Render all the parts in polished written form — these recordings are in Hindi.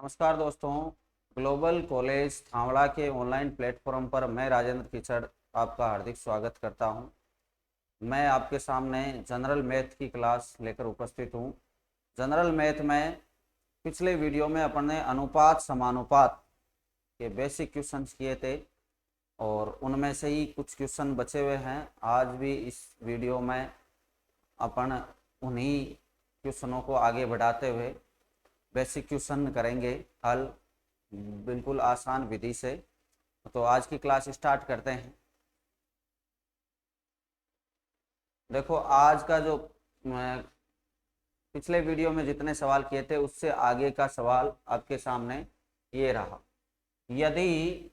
नमस्कार दोस्तों। ग्लोबल कॉलेज थावड़ा के ऑनलाइन प्लेटफॉर्म पर मैं राजेंद्र किचड़ आपका हार्दिक स्वागत करता हूं। मैं आपके सामने जनरल मैथ की क्लास लेकर उपस्थित हूं। जनरल मैथ में पिछले वीडियो में अपन ने अनुपात समानुपात के बेसिक क्वेश्चंस किए थे और उनमें से ही कुछ क्वेश्चन बचे हुए हैं। आज भी इस वीडियो में अपन उन्हीं क्वेश्चनों को आगे बढ़ाते हुए बेसिक क्वेश्चन करेंगे हल बिल्कुल आसान विधि से। तो आज की क्लास स्टार्ट करते हैं। देखो, आज का जो पिछले वीडियो में जितने सवाल किए थे उससे आगे का सवाल आपके सामने ये रहा। यदि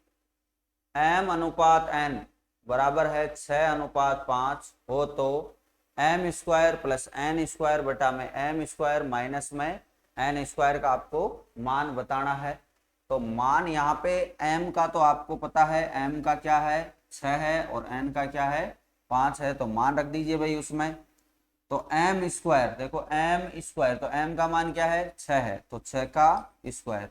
m अनुपात n बराबर है 6:5 हो तो m square plus n square बटा में m स्क्वायर माइनस में n स्क्वायर का आपको मान बताना है। तो मान यहाँ पे m का तो आपको पता है, m का क्या है 6 है और n का क्या है 5 है, तो मान रख दीजिए भाई उसमें। तो m स्क्वायर, देखो m स्क्वायर, तो m का मान क्या है 6 है, तो 6 का स्क्वायर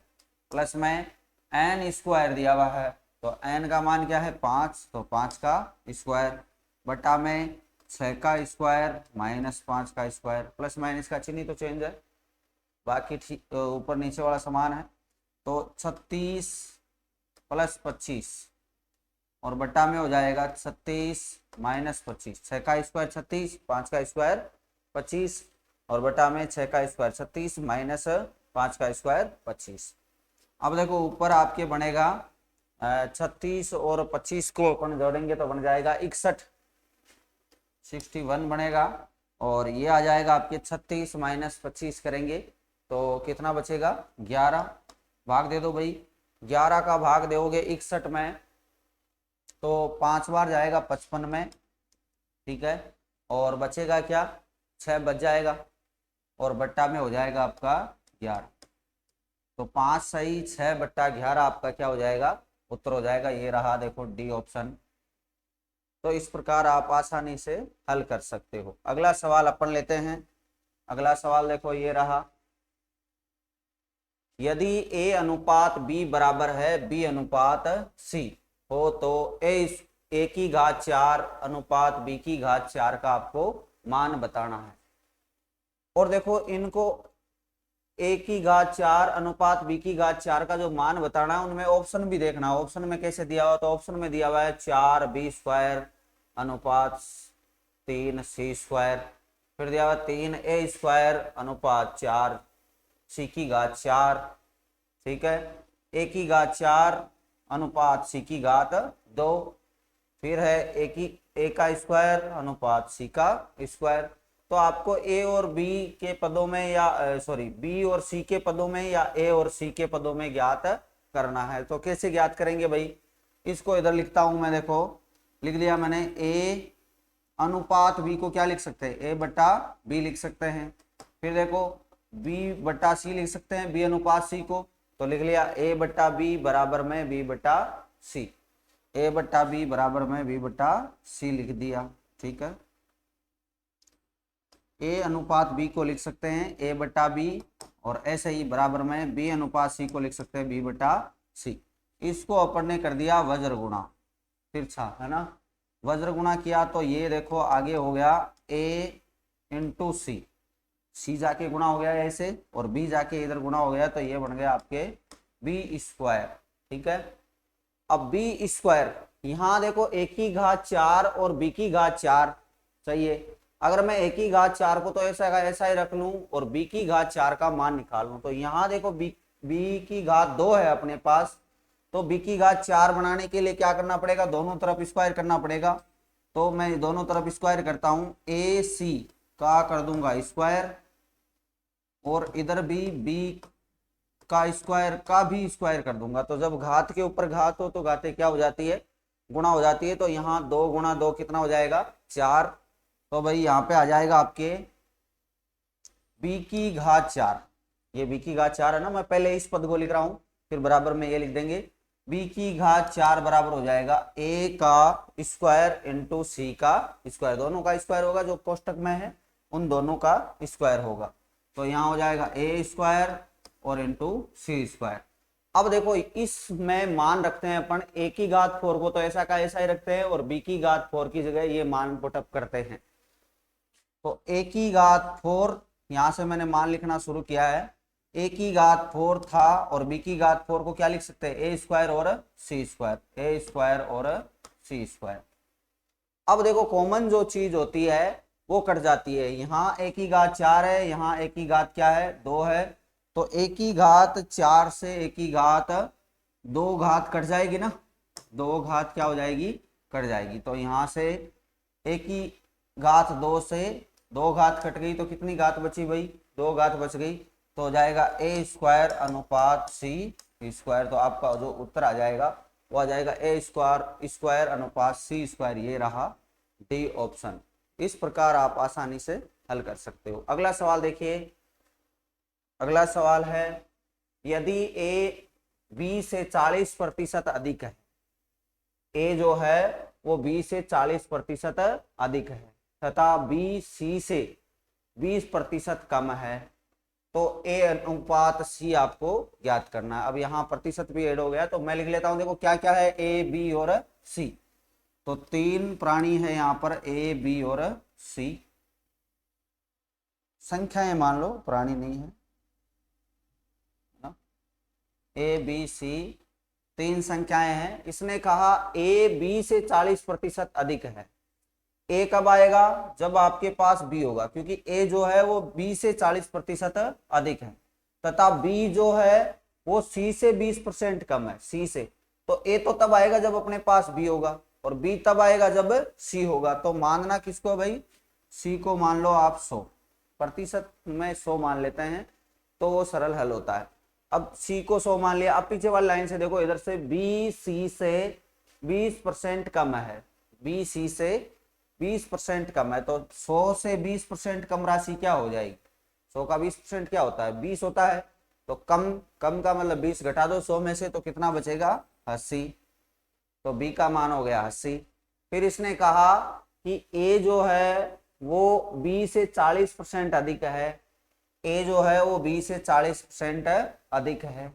प्लस में n स्क्वायर दिया हुआ है, तो n का मान क्या है 5, तो 5 का स्क्वायर बटा में 6 का स्क्वायर माइनस 5 का स्क्वायर। प्लस माइनस का चिन्ह तो चेंज है, बाकी ठीक ऊपर नीचे वाला समान है। तो 36 प्लस 25 और बटा में हो जाएगा 36 माइनस 25। 6 का स्क्वायर 36, 5 का स्क्वायर 25 और बटा में 6 का स्क्वायर 36 माइनस 5 का स्क्वायर 25। अब देखो ऊपर आपके बनेगा 36 और 25 को अपन जोड़ेंगे तो बन जाएगा 61, 61 बनेगा। और ये आ जाएगा आपके 36 माइनस 25 करेंगे तो कितना बचेगा 11। भाग दे दो भाई, 11 का भाग दोगे 61 में तो 5 बार जाएगा 55 में, ठीक है। और बचेगा क्या 6 बच जाएगा और बट्टा में हो जाएगा आपका 11। तो 5 सही 6 बट्टा 11 आपका क्या हो जाएगा उत्तर हो जाएगा। ये रहा देखो डी ऑप्शन। तो इस प्रकार आप आसानी से हल कर सकते हो। अगला सवाल अपन लेते हैं। अगला सवाल देखो ये रहा। यदि a अनुपात b बराबर है b अनुपात c हो तो a की घात 4 अनुपात b की घात 4 का आपको मान बताना है। और देखो इनको a की घात 4 अनुपात b की घात 4 का जो मान बताना है उनमें ऑप्शन भी देखना। ऑप्शन में कैसे दिया हुआ, तो ऑप्शन में दिया हुआ है 4b स्क्वायर अनुपात 3c स्क्वायर, फिर दिया हुआ 3a स्क्वायर अनुपात 4 c की घात 4, ठीक है, a की घात 4 अनुपात c की घात 2, फिर है a का स्क्वायर अनुपात c का स्क्वायर। तो आपको a और b के पदों में या b और c के पदों में या a और c के पदों में ज्ञात करना है। तो कैसे ज्ञात करेंगे भाई, इसको इधर लिखता हूं मैं, देखो लिख दिया मैंने। a अनुपात b को क्या लिख सकते हैं a बटा b लिख सकते हैं। फिर देखो b बटा c लिख सकते हैं b अनुपात c को, तो लिख लिया a बटा b बराबर में b बटा c, a बटा b बराबर में b बटा c लिख दिया, ठीक है। a अनुपात b को लिख सकते हैं a बटा b और ऐसे ही बराबर में b अनुपात c को लिख सकते हैं b बटा c। इसको अपन ने कर दिया वज्र गुणा, तिरछा है ना, वज्र गुणा किया तो ये देखो आगे हो गया a इंटू सी, सी जाके गुणा हो गया ऐसे और b जाके इधर गुणा हो गया, तो ये बन गया आपके b स्क्वायर, ठीक है। अब b स्क्वायर यहाँ देखो a की घात 4 और b की घात 4 चाहिए। अगर मैं a की घात 4 को तो ऐसा ही रख लूं और b की घात 4 का मान निकाल लूं, तो यहाँ देखो b की घात 2 है अपने पास, तो b की घात 4 बनाने के लिए क्या करना पड़ेगा, दोनों तरफ स्क्वायर करना पड़ेगा। तो मैं दोनों तरफ स्क्वायर करता हूं, ए सी का कर दूंगा स्क्वायर और इधर भी b का स्क्वायर का भी स्क्वायर कर दूंगा। तो जब घात के ऊपर घात हो तो घातें क्या हो जाती है, गुणा हो जाती है। तो यहाँ 2 गुणा 2 कितना हो जाएगा 4, तो भाई यहाँ पे आ जाएगा आपके b की घात 4, ये b की घात 4 है ना, मैं पहले इस पद को लिख रहा हूं फिर बराबर में ये लिख देंगे, b की घात 4 बराबर हो जाएगा a का स्क्वायर इंटू सी का स्क्वायर, दोनों का स्क्वायर होगा जो कोष्टक में है उन दोनों का स्क्वायर होगा। तो यहाँ हो जाएगा a स्क्वायर और इंटू सी स्क्वायर। अब देखो इसमें मान रखते हैं अपन a की घात 4 को तो ऐसा का ऐसा ही रखते हैं और b की घात 4 की जगह ये मान पुटअप करते हैं। तो a की घात 4 यहां से मैंने मान लिखना शुरू किया है, a की घात 4 था और b की घात 4 को क्या लिख सकते हैं, a स्क्वायर और c स्क्वायर, a स्क्वायर और c स्क्वायर। अब देखो कॉमन जो चीज होती है वो कट जाती है, यहाँ a की घात 4 है, यहाँ a की घात क्या है 2 है, तो a की घात 4 से a की घात 2 घात कट जाएगी ना, 2 घात क्या हो जाएगी, कट जाएगी। तो यहाँ से a की घात 2 से 2 घात कट गई तो कितनी घात बची भाई, 2 घात बच गई, तो हो जाएगा a स्क्वायर अनुपात c स्क्वायर। तो आपका जो उत्तर आ जाएगा वो आ जाएगा a स्क्वायर स्क्वायर अनुपात c स्क्वायर, ये रहा डी ऑप्शन। इस प्रकार आप आसानी से हल कर सकते हो। अगला सवाल देखिए, अगला सवाल है यदि a b से 40% अधिक है, a जो है वो b से 40% अधिक है तथा b c से 20% कम है, तो a अनुपात c आपको ज्ञात करना है। अब यहाँ प्रतिशत भी ऐड हो गया तो मैं लिख लेता हूं, देखो क्या क्या है a b और c, तो 3 प्राणी है यहाँ पर a b और c, संख्याएं मान लो प्राणी नहीं है ना, a b c 3 संख्याएं हैं। इसने कहा a b से 40% अधिक है, a कब आएगा, जब आपके पास b होगा, क्योंकि a जो है वो b से 40% अधिक है तथा b जो है वो c से 20% कम है, c से, तो a तो तब आएगा जब अपने पास b होगा और b तब आएगा जब c होगा। तो मानना किसको भाई, c को मान लो आप 100, प्रतिशत में 100 मान लेते हैं तो वो सरल हल होता है। अब c को 100 मान लिया, अब पीछे वाली लाइन से देखो, इधर से b c से 20% कम है, b c से 20% कम है, तो 100 से 20% कम राशि क्या हो जाएगी, 100 का 20% क्या होता है 20 होता है, तो कम कम का मतलब 20 घटा दो 100 में से तो कितना बचेगा 80, तो b का मान हो गया 80। फिर इसने कहा कि a जो है वो b से 40% अधिक है, a जो है वो b से 40% अधिक है,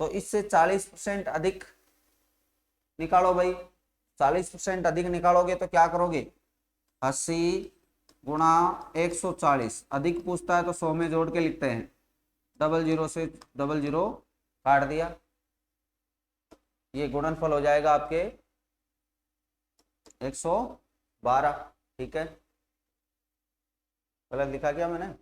तो इससे 40% अधिक निकालो भाई, 40% अधिक निकालोगे तो क्या करोगे, 80 गुणा 140, अधिक पूछता है तो 100 में जोड़ के लिखते हैं, 00 से 00 काट दिया, ये गुणनफल हो जाएगा आपके 112, ठीक है, गलत लिखा क्या मैंने,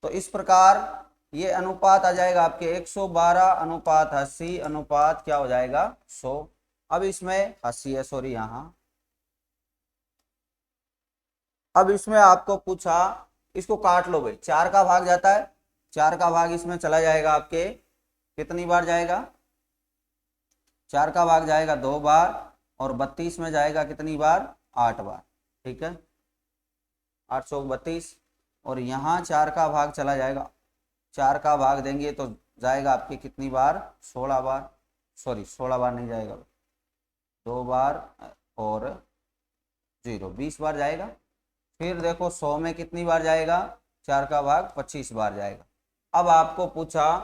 तो इस प्रकार ये अनुपात आ जाएगा आपके 112 अनुपात 80 अनुपात क्या हो जाएगा 100। अब इसमें 80 है, सॉरी यहाँ, अब इसमें आपको पूछा, इसको काट लो भाई, 4 का भाग जाता है, 4 का भाग इसमें चला जाएगा आपके कितनी बार जाएगा, 4 का भाग जाएगा 2 बार और 32 में जाएगा कितनी बार 8 बार, ठीक है, 8 चौक 32, और यहाँ 4 का भाग चला जाएगा, 4 का भाग देंगे तो जाएगा आपके कितनी बार 16 बार, सॉरी 16 बार नहीं जाएगा, 2 बार और 0 20 बार जाएगा। फिर देखो 100 में कितनी बार जाएगा, 4 का भाग 25 बार जाएगा। अब आपको पूछा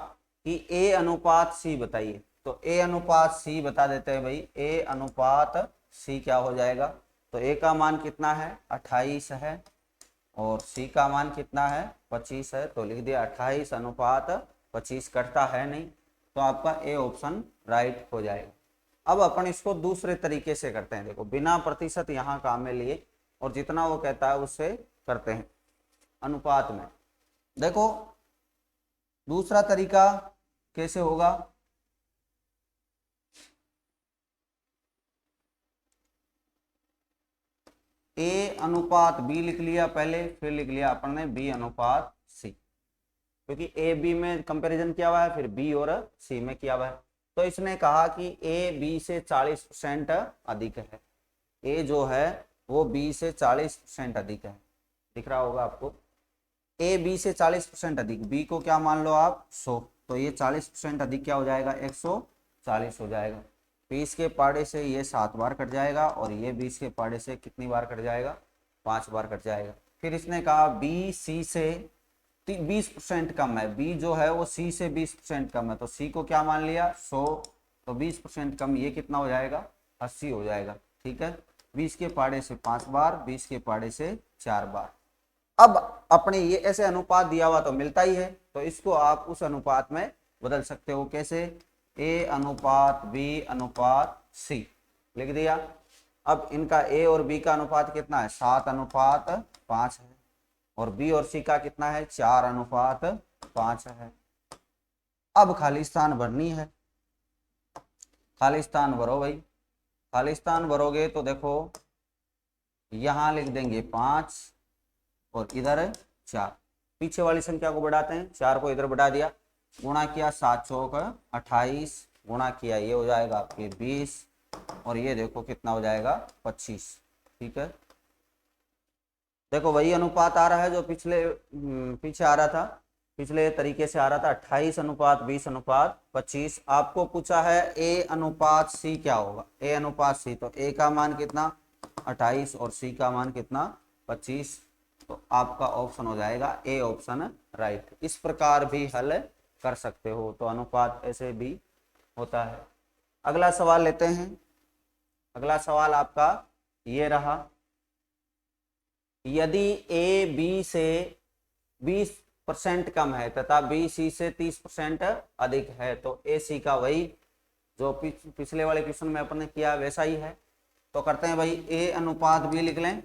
कि a अनुपात c बताइए, तो a अनुपात c बता देते हैं भाई, a अनुपात c क्या हो जाएगा, तो a का मान कितना है 28 है और c का मान कितना है 25 है, तो लिख दिया 28 अनुपात 25, कटता है नहीं, तो आपका ए ऑप्शन राइट हो जाएगा। अब अपन इसको दूसरे तरीके से करते हैं, देखो बिना प्रतिशत यहाँ काम में लिए और जितना वो कहता है उससे करते हैं अनुपात में। देखो दूसरा तरीका कैसे होगा, a अनुपात b लिख लिया पहले, फिर लिख लिया अपन ने b अनुपात c, क्योंकि a b में कंपैरिजन किया हुआ है, फिर b और c में किया हुआ है। तो इसने कहा कि a b से 40% अधिक है, a जो है वो b से 40% अधिक है, दिख रहा होगा आपको, a b से 40% अधिक, b को क्या मान लो आप 100, तो ये 40% अधिक क्या हो जाएगा 140 हो जाएगा। 20 के पाड़े से ये 7 बार कट जाएगा और ये 20 के पाड़े से कितनी बार कट जाएगा 5 बार कट जाएगा। फिर इसने कहा बी सी से 20% कम है, बी जो है वो सी से 20% कम है, तो सी को क्या मान लिया 100, तो 20% कम ये कितना हो जाएगा 80 हो जाएगा। ठीक है, 20 के पाड़े से 5 बार, 20 के पाड़े से 4 बार। अब अपने ये ऐसे अनुपात दिया हुआ तो मिलता ही है, तो इसको आप उस अनुपात में बदल सकते हो। कैसे? ए अनुपात बी अनुपात सी लिख दिया। अब इनका ए और बी का अनुपात कितना है 7 अनुपात 5 है, और बी और सी का कितना है 4 अनुपात 5 है। अब खाली स्थान भरनी है, खाली स्थान भरो भाई। खाली स्थान भरोगे तो देखो यहां लिख देंगे 5 और इधर 4, पीछे वाली संख्या को बढ़ाते हैं, 4 को इधर बढ़ा दिया, गुणा किया 7 चौक 28, गुणा किया ये हो जाएगा आपके 20, और ये देखो कितना हो जाएगा 25। ठीक है, देखो वही अनुपात आ रहा है जो पीछे आ रहा था, पिछले तरीके से आ रहा था 28 अनुपात 20 अनुपात 25। आपको पूछा है ए अनुपात सी क्या होगा, ए अनुपात सी, तो ए का मान कितना 28 और सी का मान कितना 25, तो आपका ऑप्शन हो जाएगा ए ऑप्शन राइट। इस प्रकार भी हल कर सकते हो, तो अनुपात ऐसे भी होता है। अगला सवाल लेते हैं। अगला सवाल आपका ये रहा, यदि ए बी से 20% कम है तथा बी सी से 30% अधिक है, तो ए सी का वही जो पिछले वाले क्वेश्चन में अपन ने किया वैसा ही है। तो करते हैं भाई, ए अनुपात बी लिख लें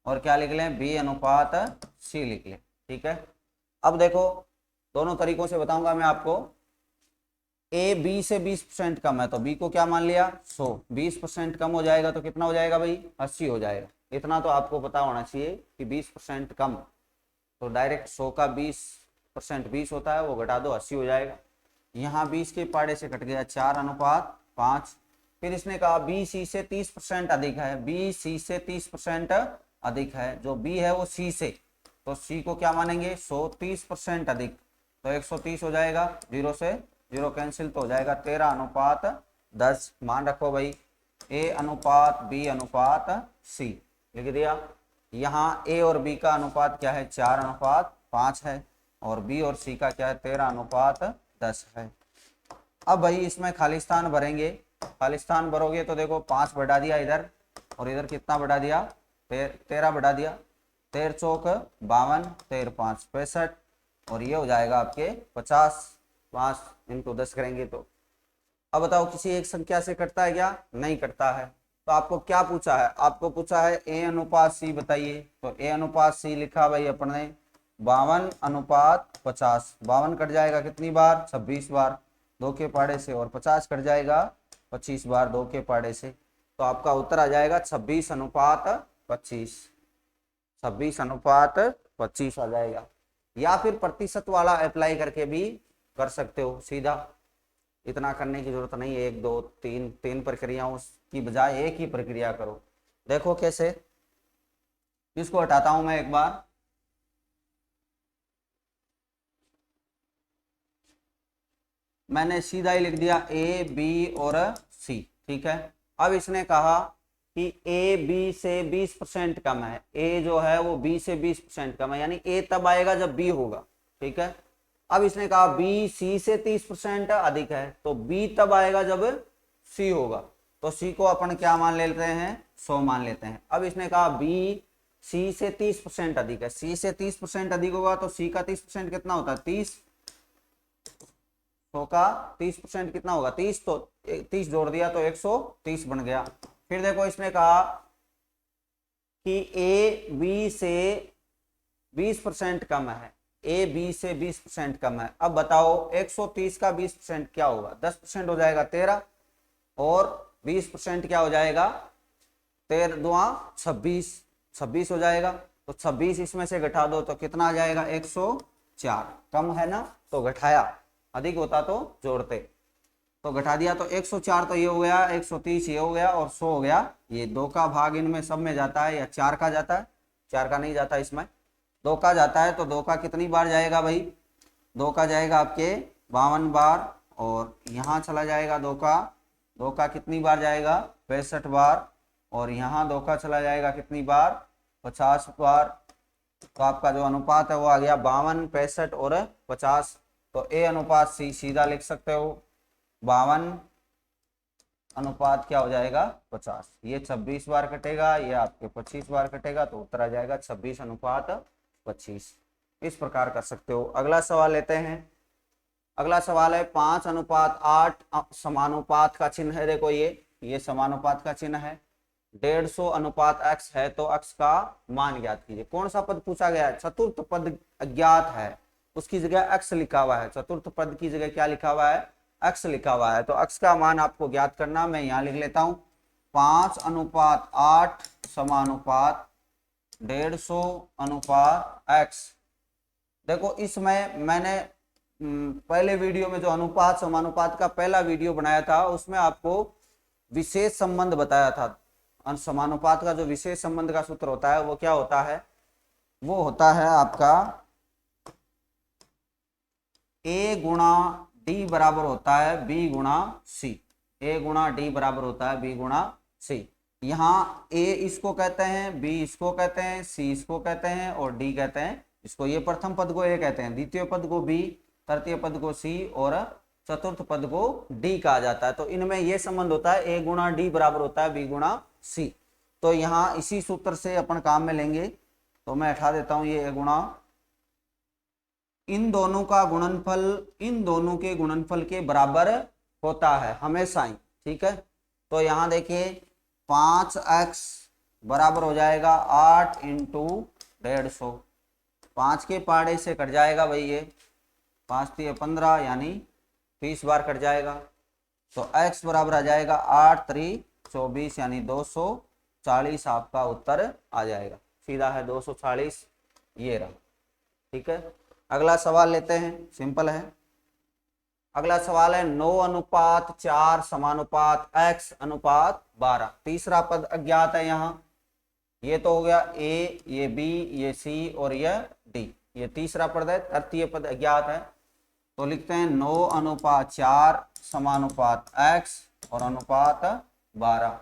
और क्या लिख लें बी अनुपात सी लिख लें। ठीक है, अब देखो दोनों तरीकों से बताऊंगा मैं आपको। ए बी से 20% कम है, तो बी को क्या मान लिया 100, 20% कम हो जाएगा तो कितना हो जाएगा भाई 80 हो जाएगा। इतना तो आपको पता होना चाहिए कि 20% कम, तो डायरेक्ट 100 का 20% 20 होता है, वो घटा दो 80 हो जाएगा। यहाँ 20 के पाड़े से कट गया 4 अनुपात 5। फिर इसने कहा बी सी से 30% अधिक है, बी सी से 30% अधिक है, जो बी है वो सी से, तो सी को क्या मानेंगे 100, 30% अधिक, तो 130 हो जाएगा, 0 से 0 कैंसिल, तो हो जाएगा 13 अनुपात 10। मान रखो भाई ए अनुपात बी अनुपात सी लिख दिया। यहाँ ए और बी का अनुपात क्या है 4 अनुपात 5 है, और बी और सी का क्या है 13 अनुपात 10 है। अब भाई इसमें खाली स्थान भरेंगे, खाली स्थान भरोगे तो देखो 5 बढ़ा दिया इधर, और इधर कितना बढ़ा दिया 13 बढ़ा दिया, 13 चौक 52, 13 5 65, और ये हो जाएगा आपके 50। 5 इंटू 10 करेंगे तो, अब बताओ किसी एक संख्या से कटता है क्या? नहीं कटता है। तो आपको क्या पूछा है? आपको पूछा है ए अनुपात सी बताइए, तो ए अनुपात सी लिखा भाई अपने 52 अनुपात 50। 52 कट जाएगा कितनी बार 26 बार 2 के पाड़े से, और 50 कट जाएगा 25 बार 2 के पाड़े से, तो आपका उत्तर आ जाएगा 26 अनुपात 25। 26 अनुपात 25 आ जाएगा। या फिर प्रतिशत वाला अप्लाई करके भी कर सकते हो सीधा, इतना करने की जरूरत नहीं है, 1 2 3 प्रक्रियाओं की बजाय एक ही प्रक्रिया करो। देखो कैसे, इसको हटाता हूं मैं एक बार, मैंने सीधा ही लिख दिया ए बी और सी। ठीक है, अब इसने कहा कि ए बी से 20% कम है, ए जो है वो बी से 20% कम है, यानी ए तब आएगा जब बी होगा। ठीक है, अब इसने कहा बी सी से 30% अधिक है, तो बी तब आएगा जब सी होगा, तो सी को अपन क्या मान लेते हैं 100 मान लेते हैं। अब इसने कहा बी सी से 30% अधिक है, सी से 30% अधिक होगा तो सी का 30% कितना होता है 30, 100 का 30% कितना होगा 30, तो 30 जोड़ दिया तो 130 बन गया। फिर देखो इसने कहा कि ए बी से 20% कम है, ए बी से 20% कम है। अब बताओ 130 का 20% क्या होगा 10% हो जाएगा 13, और 20% क्या हो जाएगा 13 दुआ 26, 26 हो जाएगा, तो 26 इसमें से घटा दो तो कितना आ जाएगा 104। कम है ना तो घटाया, अधिक होता तो जोड़ते, तो घटा दिया तो 104, तो ये हो गया 130 ये हो गया, और 100 हो गया। ये 2 का भाग इनमें सब में जाता है या 4 का जाता है, 4 का नहीं जाता इसमें, 2 का जाता है, तो 2 का कितनी बार जाएगा भाई 2 का जाएगा आपके 52 बार, और यहाँ चला जाएगा 2 का कितनी बार जाएगा 65 बार, और यहाँ 2 का चला जाएगा कितनी बार 50 बार, तो आपका जो अनुपात है वो आ गया 52, 65 और 50। तो ए अनुपात सी सीधा लिख सकते हो, 52 अनुपात क्या हो जाएगा 50। ये 26 बार कटेगा, ये आपके 25 बार कटेगा, तो उत्तर आ जाएगा 26 अनुपात 25। इस प्रकार कर सकते हो। अगला सवाल लेते हैं। अगला सवाल है 5 अनुपात 8 समानुपात का चिन्ह है। देखो ये समानुपात का चिन्ह है। 150 अनुपात x है तो x का मान ज्ञात कीजिए। कौन सा पद पूछा गया है? चतुर्थ पद अज्ञात है, उसकी जगह x लिखा हुआ है। चतुर्थ पद की जगह क्या लिखा हुआ है? x लिखा हुआ है। तो x का मान आपको ज्ञात करना, मैं यहाँ लिख लेता हूं 5 अनुपात 8 समानुपात 150 अनुपात x। देखो इसमें मैंने पहले वीडियो में जो अनुपात समानुपात का पहला वीडियो बनाया था उसमें आपको विशेष संबंध बताया था। समानुपात का जो विशेष संबंध का सूत्र होता है वो क्या होता है? वो होता है आपका a गुणा डी बराबर होता है b गुणा c। a गुणा डी बराबर होता है b गुणा c। यहाँ a इसको कहते हैं, b इसको कहते हैं, c इसको कहते हैं और d कहते हैं इसको। ये प्रथम पद को a कहते हैं, द्वितीय पद को b, तृतीय पद को c और चतुर्थ पद को d कहा जाता है। तो इनमें ये संबंध होता है a गुणा डी बराबर होता है b गुणा c। तो यहाँ इसी सूत्र से अपन काम में लेंगे। तो मैं हटा देता हूं ये a गुणा, इन दोनों का गुणनफल इन दोनों के गुणनफल के बराबर होता है हमेशा ही, ठीक है। तो यहाँ देखिए 5x बराबर हो जाएगा 8 इंटू 150। 5 के पाड़े से कट जाएगा भाई, ये 5 3 15 यानी 30 बार कट जाएगा। तो x बराबर आ जाएगा 8 3 24 यानी 240 आपका उत्तर आ जाएगा। सीधा है 240, ये रहा, ठीक है। अगला सवाल लेते हैं, सिंपल है। अगला सवाल है 9 अनुपात 4 समानुपात x अनुपात 12। तीसरा पद अज्ञात है यहाँ। ये तो हो गया a, ये b, ये c और ये d। ये तीसरा पद है, तृतीय पद अज्ञात है। तो लिखते हैं 9 अनुपात 4 समानुपात x और अनुपात 12।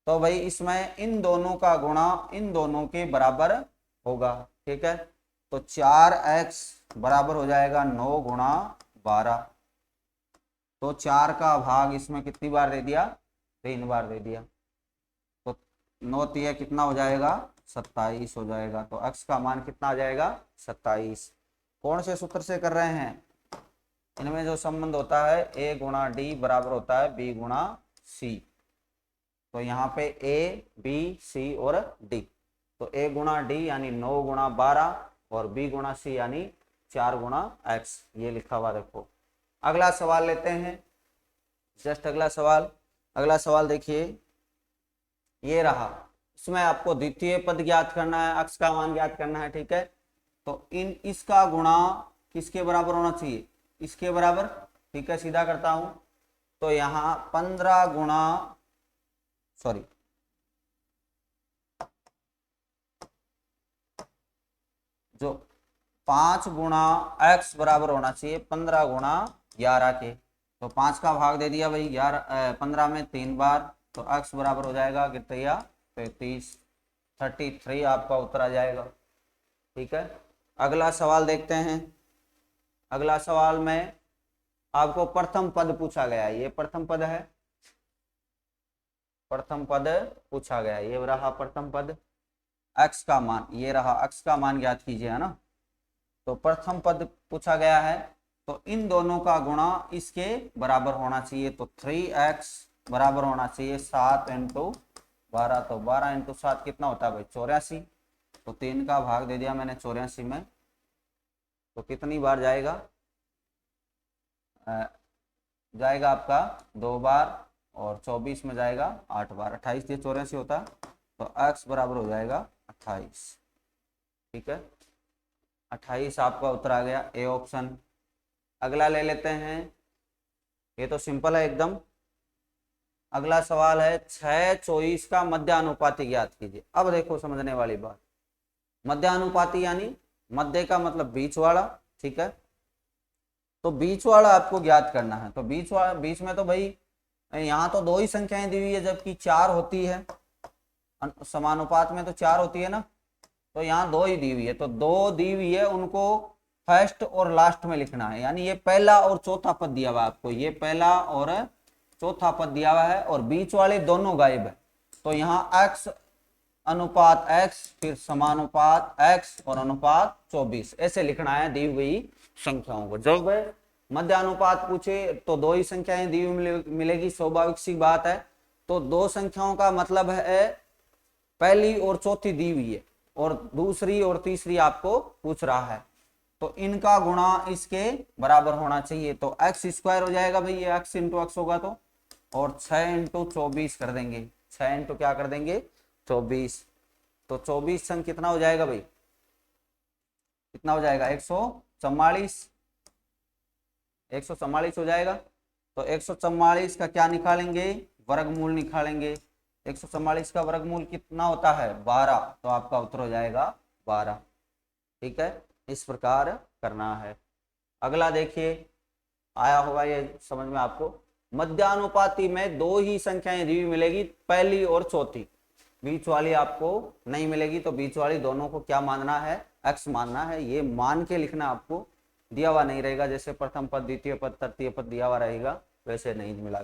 तो भाई इसमें इन दोनों का गुणा इन दोनों के बराबर होगा, ठीक है। तो 4x बराबर हो जाएगा 9 गुणा 12। तो 4 का भाग इसमें कितनी बार दे दिया? 3 बार दे दिया। तो 9 3 कितना हो जाएगा? 27 हो जाएगा। तो x का मान कितना आ जाएगा? 27। कौन से सूत्र से कर रहे हैं? इनमें जो संबंध होता है a गुणा डी बराबर होता है b गुणा c। तो यहाँ पे a, b, c और d। तो a गुणा डी यानी 9 गुणा 12 और b गुणा c यानी 4 गुणा x, ये लिखा हुआ देखो। अगला सवाल लेते हैं, जस्ट अगला अगला सवाल देखिए, ये रहा। इसमें आपको द्वितीय पद ज्ञात करना है, x का मान ज्ञात करना है, ठीक है। तो इसका गुणा किसके बराबर होना चाहिए? इसके बराबर, ठीक है। सीधा करता हूं तो यहाँ 15 गुणा जो 5 गुणा x बराबर होना चाहिए 15 गुणा 11 के। तो 5 का भाग दे दिया भाई 15 में 3 बार। तो x बराबर हो जाएगा कितना? 33। 33 आपका उत्तर आ जाएगा, ठीक है। अगला सवाल देखते हैं। अगला सवाल में आपको प्रथम पद पूछा गया है। ये प्रथम पद है, प्रथम पद पूछा गया है। ये रहा प्रथम पद, x का मान, ये रहा x का मान ज्ञात कीजिए, है ना। तो प्रथम पद पूछा गया है, तो इन दोनों का गुणा इसके बराबर होना चाहिए। तो 3x बराबर होना चाहिए 7 इंटू 12। तो 12 इंटू 7 कितना होता है भाई? 84। तो 3 का भाग दे दिया मैंने 84 में। तो कितनी बार जाएगा? जाएगा आपका 2 बार और 24 में जाएगा 8 बार। 28 से 84 होता है। तो x बराबर हो जाएगा 28, ठीक है। 28 आपका उत्तर आ गया, ए ऑप्शन। अगला ले लेते हैं, ये तो सिंपल है एकदम। अगला सवाल है 6 24 का मध्यानुपाती ज्ञात कीजिए। अब देखो समझने वाली बात, मध्यानुपाती यानी मध्य का मतलब बीच वाला, ठीक है। तो बीच वाला आपको ज्ञात करना है। तो बीच में तो भाई यहाँ तो 2 ही संख्याएं दी हुई है जबकि 4 होती है। समानुपात में तो 4 होती है ना, तो यहाँ 2 ही दी हुई है, तो 2 दी हुई है, उनको फर्स्ट और लास्ट में लिखना है। यानी ये पहला और चौथा पद दिया हुआ है आपको, ये पहला और चौथा पद दिया हुआ है और बीच वाले दोनों गायब है। तो यहाँ x अनुपात x, फिर समानुपात x और अनुपात 24 ऐसे लिखना है दी हुई संख्याओं को। जब मध्य अनुपात पूछे तो 2 ही संख्याएं दी हुई मिलेगी, स्वाभाविक सी बात है। तो 2 संख्याओं का मतलब है पहली और चौथी दी हुई है और दूसरी और तीसरी आपको पूछ रहा है, तो इनका गुणा इसके बराबर होना चाहिए। तो x स्क्वायर हो जाएगा भाई, ये x इंटू एक्स होगा तो, और 6 इंटू 24 कर देंगे, 6 इंटू क्या कर देंगे 24। तो 24 संग कितना हो जाएगा भाई, कितना हो जाएगा 144, 144 हो जाएगा। तो 144 का क्या निकालेंगे, वर्गमूल निकालेंगे। 144 का वर्गमूल कितना होता है 12, तो आपका उत्तर हो जाएगा 12। ठीक है, इस प्रकार करना है। अगला देखिए, आया होगा ये समझ में आपको। मध्यानुपाती में 2 ही संख्याएं दी हुई मिलेगी, पहली और चौथी, बीच वाली आपको नहीं मिलेगी। तो बीच वाली दोनों को क्या मानना है, x मानना है। ये मान के लिखना, आपको दिया हुआ नहीं रहेगा, जैसे प्रथम पद, द्वितीय पद, तृतीय पद दिया हुआ रहेगा वैसे नहीं मिला।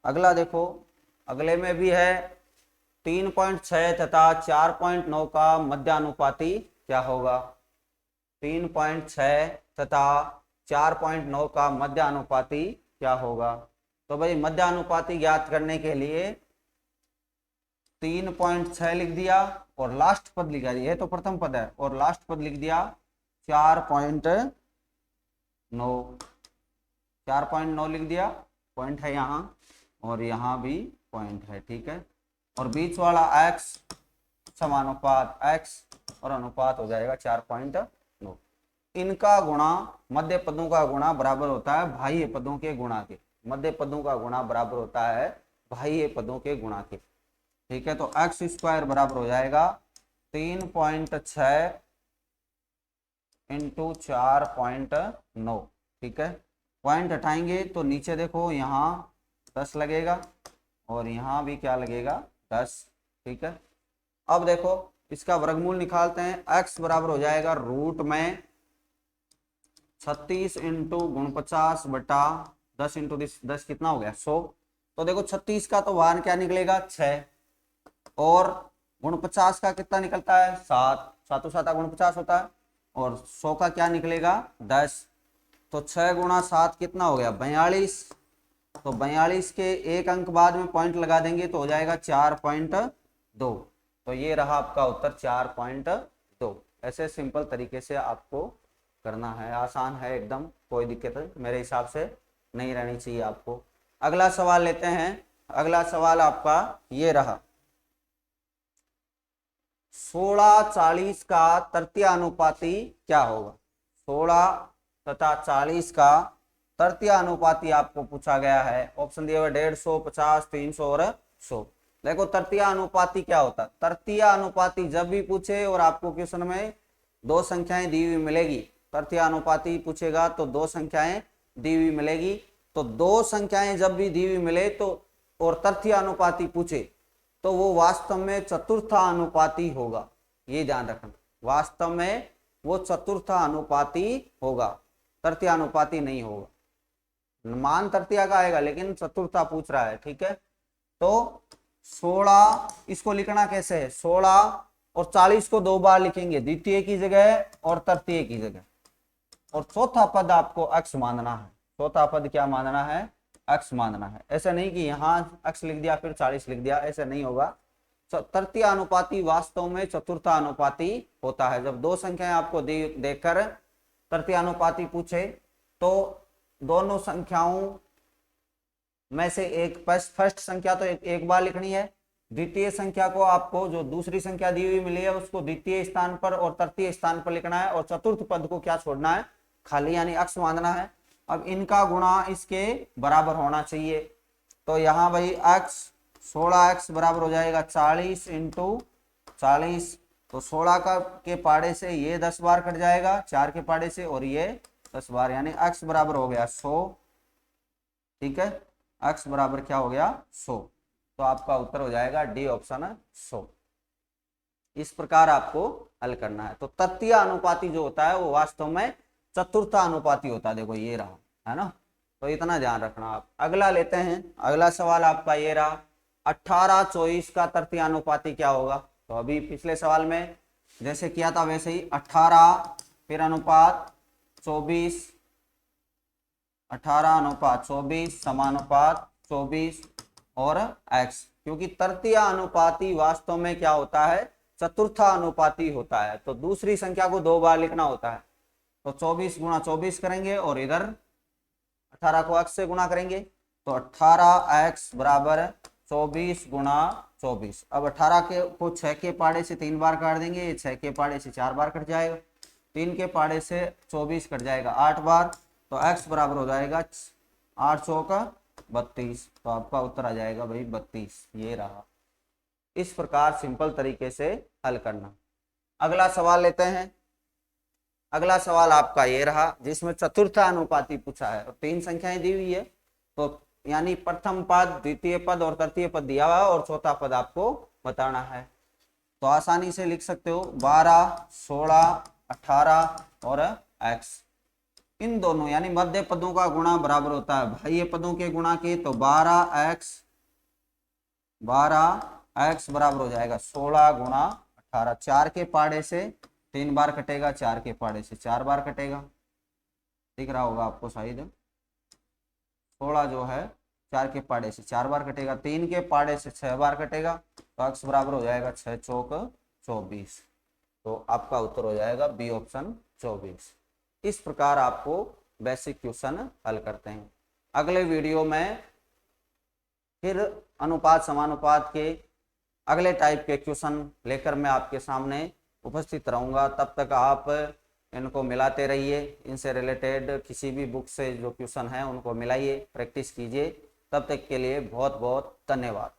अगला देखो, अगले में भी है 3.6 तथा 4.9 का मध्यानुपाती क्या होगा। 3.6 तथा 4.9 का मध्यानुपाती क्या होगा। तो भाई मध्यानुपाती ज्ञात करने के लिए 3.6 लिख दिया और लास्ट पद लिखा, ये तो प्रथम पद है, और लास्ट पद लिख दिया 4.9, 4.9 लिख दिया, पॉइंट है यहाँ और यहाँ भी पॉइंट है। ठीक है, और बीच वाला x समानुपात x और अनुपात हो जाएगा 4.9। इनका गुणा, मध्य पदों का गुणा बराबर होता है बाह्य पदों के गुणा के। मध्य पदों का गुणा बराबर होता है बाह्य पदों के गुणा के। ठीक है, तो x स्क्वायर बराबर हो जाएगा 3.6 इंटू 4.9। ठीक है, पॉइंट हटाएंगे तो नीचे देखो यहाँ 10 लगेगा और यहाँ भी क्या लगेगा 10। ठीक है, अब देखो इसका वर्गमूल निकालते हैं। x बराबर हो जाएगा रूट में 36 इंटू 49 बटा 10 इंटू 10 कितना हो गया 100। तो देखो 36 का तो बाहर क्या निकलेगा 6, और 49 का कितना निकलता है 7, 7 7 49 होता है, और 100 का क्या निकलेगा 10। तो 6 गुणा 7 कितना हो गया 42। तो 42 के एक अंक बाद में पॉइंट लगा देंगे तो हो जाएगा 4.2। तो ये रहा आपका उत्तर 4.2। ऐसे सिंपल तरीके से आपको करना है, आसान है एकदम, कोई दिक्कत मेरे हिसाब से नहीं रहनी चाहिए आपको। अगला सवाल लेते हैं। अगला सवाल आपका ये रहा, 16:40 का तृतीय अनुपाती क्या होगा। 16 तथा 40 का तृतीय अनुपाती आपको पूछा गया है। ऑप्शन दिया हुआ 150, 50, 300 और 100। देखो तृतीय अनुपाती क्या होता है। तृतीय अनुपाती जब भी पूछे और आपको क्वेश्चन में 2 संख्याएं दी हुई मिलेगी, तृतीय अनुपाती पूछेगा तो 2 संख्याएं दी हुई मिलेगी। तो 2 संख्याएं जब भी दी हुई मिले तो और तृतीय अनुपाती पूछे तो वो वास्तव में चतुर्थानुपाती होगा। ये ध्यान रखना, वास्तव में वो चतुर्थानुपाती होगा, तृतीय अनुपाती नहीं होगा। मान तृतीय का आएगा लेकिन चतुर्था पूछ रहा है। ठीक है, तो 16 इसको लिखना कैसे है, 16 और 40 को 2 बार लिखेंगे, द्वितीय की जगह और तृतीय की जगह, और चौथा पद आपको x मानना है। चौथा पद क्या मानना है, x मानना है। ऐसा नहीं कि यहाँ x लिख दिया फिर 40 लिख दिया, ऐसा नहीं होगा। तृतीय अनुपाती वास्तव में चतुर्थ अनुपाती होता है। जब 2 संख्याएं आपको देकर तृतीय अनुपाती पूछे तो दोनों संख्याओं में से एक फर्स्ट संख्या तो एक बार लिखनी है, द्वितीय संख्या को आपको जो दूसरी संख्या दी हुई मिली है उसको द्वितीय स्थान पर और तृतीय स्थान पर लिखना है, और चतुर्थ पद को क्या छोड़ना है, खाली यानी x मानना है। अब इनका गुणा इसके बराबर होना चाहिए। तो यहाँ भाई x 16x बराबर हो जाएगा 40 इंटू 40। तो 16 का के पाड़े से ये 10 बार कट जाएगा, 4 के पाड़े से, और ये 10 बार, यानी x बराबर हो गया 100। ठीक है, x बराबर क्या हो गया 100। तो आपका उत्तर हो जाएगा डी ऑप्शन 100। इस प्रकार आपको हल करना है। तो तृतीय अनुपाती जो होता है वो वास्तव में चतुर्थ अनुपाती होता है। देखो ये रहा, है ना, तो इतना ध्यान रखना आप। अगला लेते हैं, अगला सवाल आपका ये रहा, 18-24 का तृतीय अनुपाती क्या होगा। तो अभी पिछले सवाल में जैसे किया था वैसे ही 18 फिर अनुपात 24, 18:24 समानुपात 24 और x, क्योंकि तृतीय अनुपाती वास्तव में क्या होता है, चतुर्थ अनुपाती होता है। तो दूसरी संख्या को 2 बार लिखना होता है। तो 24 गुणा 24 करेंगे और इधर 18 को x से गुणा करेंगे, तो 18x बराबर 24 गुणा 24। अब 18 को 6 के पाड़े से 3 बार काट देंगे, ये 6 के पाड़े से 4 बार कट जाएगा, 3 के पाड़े से 24 कट जाएगा 8 बार, तो x बराबर हो जाएगा 8 चौका 32। तो आपका उत्तर आ जाएगा भाई 32, ये रहा। इस प्रकार सिंपल तरीके से हल करना। अगला सवाल लेते हैं। अगला सवाल आपका ये रहा जिसमें चतुर्थ अनुपाती पूछा है और 3 संख्याएं दी हुई है। तो यानी प्रथम पद, द्वितीय पद और तृतीय पद दिया हुआ है और चौथा पद आपको बताना है। तो आसानी से लिख सकते हो 12, 16, 18 और x। इन दोनों यानी मध्य पदों का गुणा बराबर होता है बाह्य पदों के गुणा के। तो 12x बराबर हो जाएगा 16 गुणा 18। 4 के पाड़े से 3 बार कटेगा, 4 के पाड़े से 4 बार कटेगा, दिख रहा होगा आपको शायद। 16 जो है 4 के पाड़े से 4 बार कटेगा, 3 के पाड़े से 6 बार कटेगा, तो x बराबर हो जाएगा 6 चौक 24। तो आपका उत्तर हो जाएगा बी ऑप्शन 24। इस प्रकार आपको बेसिक क्वेश्चन हल करते हैं। अगले वीडियो में फिर अनुपात समानुपात के अगले टाइप के क्वेश्चन लेकर मैं आपके सामने उपस्थित रहूंगा। तब तक आप इनको मिलाते रहिए, इनसे रिलेटेड किसी भी बुक से जो क्वेश्चन है उनको मिलाइए, प्रैक्टिस कीजिए। तब तक के लिए बहुत बहुत धन्यवाद।